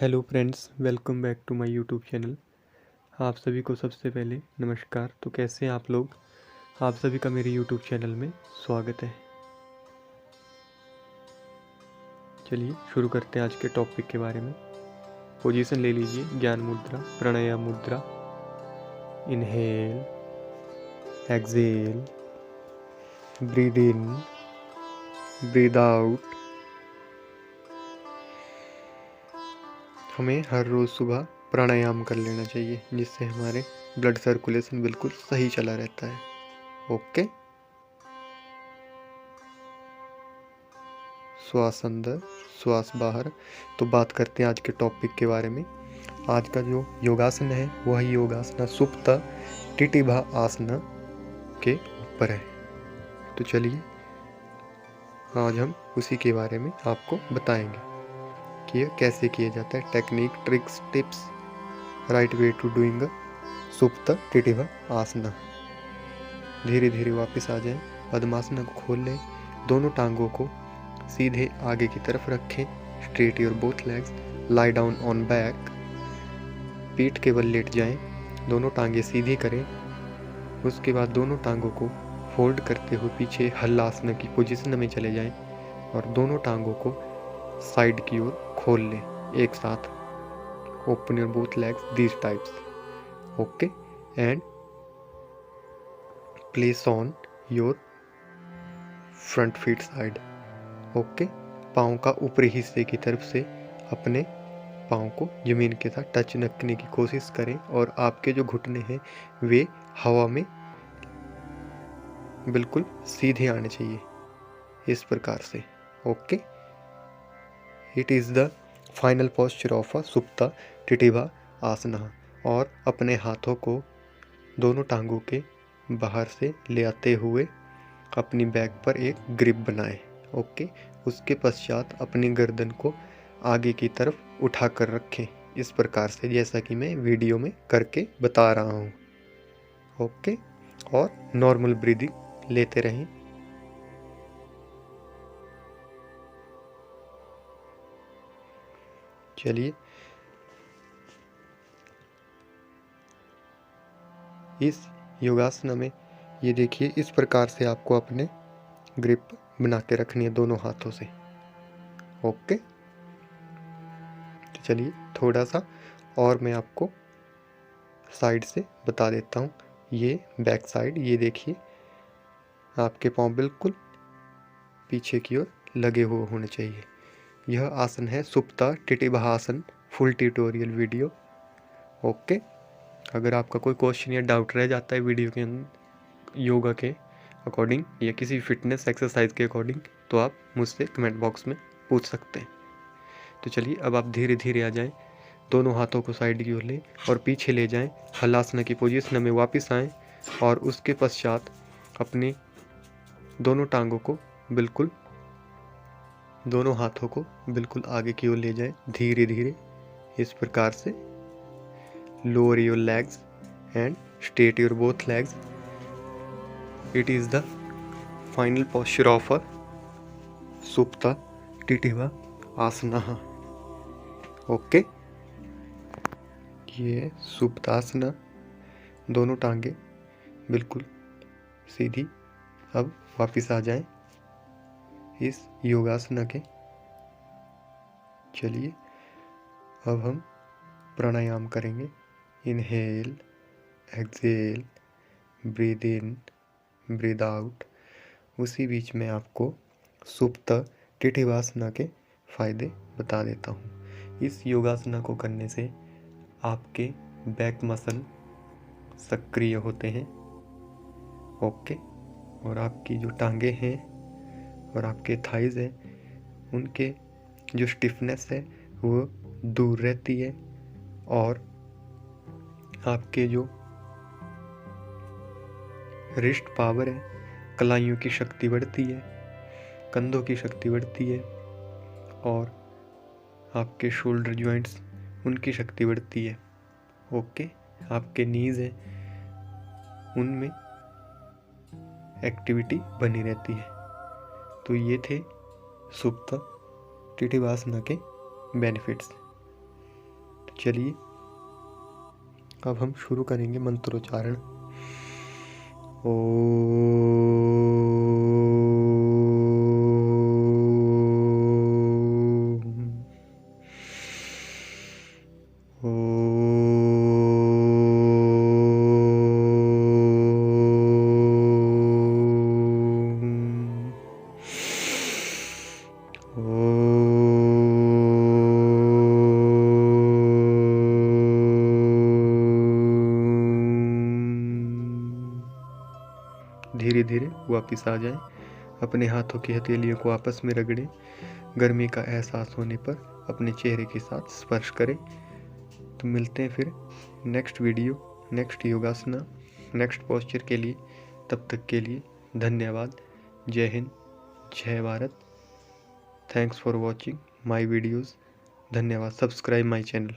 Hello friends, welcome back to my YouTube channel. आप सभी को सबसे पहले नमस्कार। तो कैसे हैं आप लोग? आप सभी का मेरे यूट्यूब चैनल में स्वागत है। चलिए शुरू करते हैं आज के टॉपिक के बारे में। पोजीशन ले लीजिए, ज्ञान मुद्रा, प्राणायाम मुद्रा। Inhale, exhale, breathe in, breathe out. हमें हर रोज़ सुबह प्राणायाम कर लेना चाहिए, जिससे हमारे ब्लड सर्कुलेशन बिल्कुल सही चला रहता है। ओके। श्वास अंदर, श्वास बाहर। तो बात करते हैं आज के टॉपिक के बारे में। आज का जो योगासन है वह योगासन सुप्त टिटिभा आसना के ऊपर है। तो चलिए आज हम उसी के बारे में आपको बताएंगे कि यह कैसे किया जाता है। Technique, tricks, tips, right way to doing सुप्त टिटिभा आसना। धीरे धीरे वापस आ जाएं। पद्मासना को खोल लें। दोनों टांगों को सीधे आगे की तरफ रखें। Straight your both legs. Lie down on back. पीठ के बल लेट जाएं। दोनों टांगें सीधी करें। उसके बाद दोनों टांगों को फोल्ड करते हुए पीछे हल्लासन की पोजीशन में चले जाएं और दोनों टांगों को साइड की ओर खोल लें एक साथ। Open your both legs these types. Okay. And place on your front feet side. Okay. पाँव का ऊपरी हिस्से की तरफ से अपने पाँव को जमीन के साथ टच रखने की कोशिश करें और आपके जो घुटने हैं वे हवा में बिल्कुल सीधे आने चाहिए, इस प्रकार से। Okay. It is the final posture of a Supta टिटिभा asana. और अपने हाथों को दोनों टांगों के बाहर से ले आते हुए अपनी बैक पर एक ग्रिप बनाएं। ओके। उसके पश्चात अपनी गर्दन को आगे की तरफ उठा कर रखें, इस प्रकार से जैसा कि मैं वीडियो में करके बता रहा हूँ। ओके। और नॉर्मल ब्रीदिंग लेते रहें। चलिए इस योगासन में ये देखिए, इस प्रकार से आपको अपने ग्रिप बना के रखनी है दोनों हाथों से। ओके। तो चलिए थोड़ा सा और मैं आपको साइड से बता देता हूँ। ये बैक साइड, ये देखिए आपके पाँव बिल्कुल पीछे की ओर लगे हुए होने चाहिए। यह आसन है सुप्ता टिटिभा आसन। Full tutorial video. ओके। अगर आपका कोई क्वेश्चन या डाउट रह जाता है वीडियो के योगा के अकॉर्डिंग या किसी फिटनेस एक्सरसाइज के अकॉर्डिंग, तो आप मुझसे कमेंट बॉक्स में पूछ सकते हैं। तो चलिए अब आप धीरे धीरे आ जाएं। दोनों हाथों को साइड की ओर लें और पीछे ले जाएं। हलासना की पोजीशन में वापस आएं और उसके पश्चात अपने दोनों टांगों को बिल्कुल, दोनों हाथों को बिल्कुल आगे की ओर ले जाएं धीरे धीरे, इस प्रकार से। Lower your legs and straight your both legs. It is the final posture of a Supta टिटिभा asana. Okay. ये सुप्तासना। दोनों टांगे बिल्कुल सीधी। अब वापस आ जाएं इस योगासना के। चलिए अब हम प्राणायाम करेंगे। Inhale, exhale, breathe in, breathe out. उसी बीच में आपको सुप्त टिटिभासना के फायदे बता देता हूँ। इस योगासना को करने से आपके बैक मसल सक्रिय होते हैं। ओके। और आपकी जो टांगे हैं और आपके थाइज हैं, उनके जो स्टिफनेस है वो दूर रहती है और आपके जो रिस्ट पावर है, कलाइयों की शक्ति बढ़ती है, कंधों की शक्ति बढ़ती है और आपके शोल्डर जॉइंट्स, उनकी शक्ति बढ़ती है। ओके। आपके नीज हैं, उनमें एक्टिविटी बनी रहती है। तो ये थे सुप्त टिटिभासना के बेनिफिट्स। चलिए अब हम शुरू करेंगे मंत्रोच्चारण। धीरे धीरे वापस आ जाएं। अपने हाथों की हथेलियों को आपस में रगड़ें। गर्मी का एहसास होने पर अपने चेहरे के साथ स्पर्श करें। तो मिलते हैं फिर next video, next योगासना, next posture के लिए। तब तक के लिए धन्यवाद। जय हिंद, जय Bharat. Thanks for watching my videos. धन्यवाद। Subscribe my channel.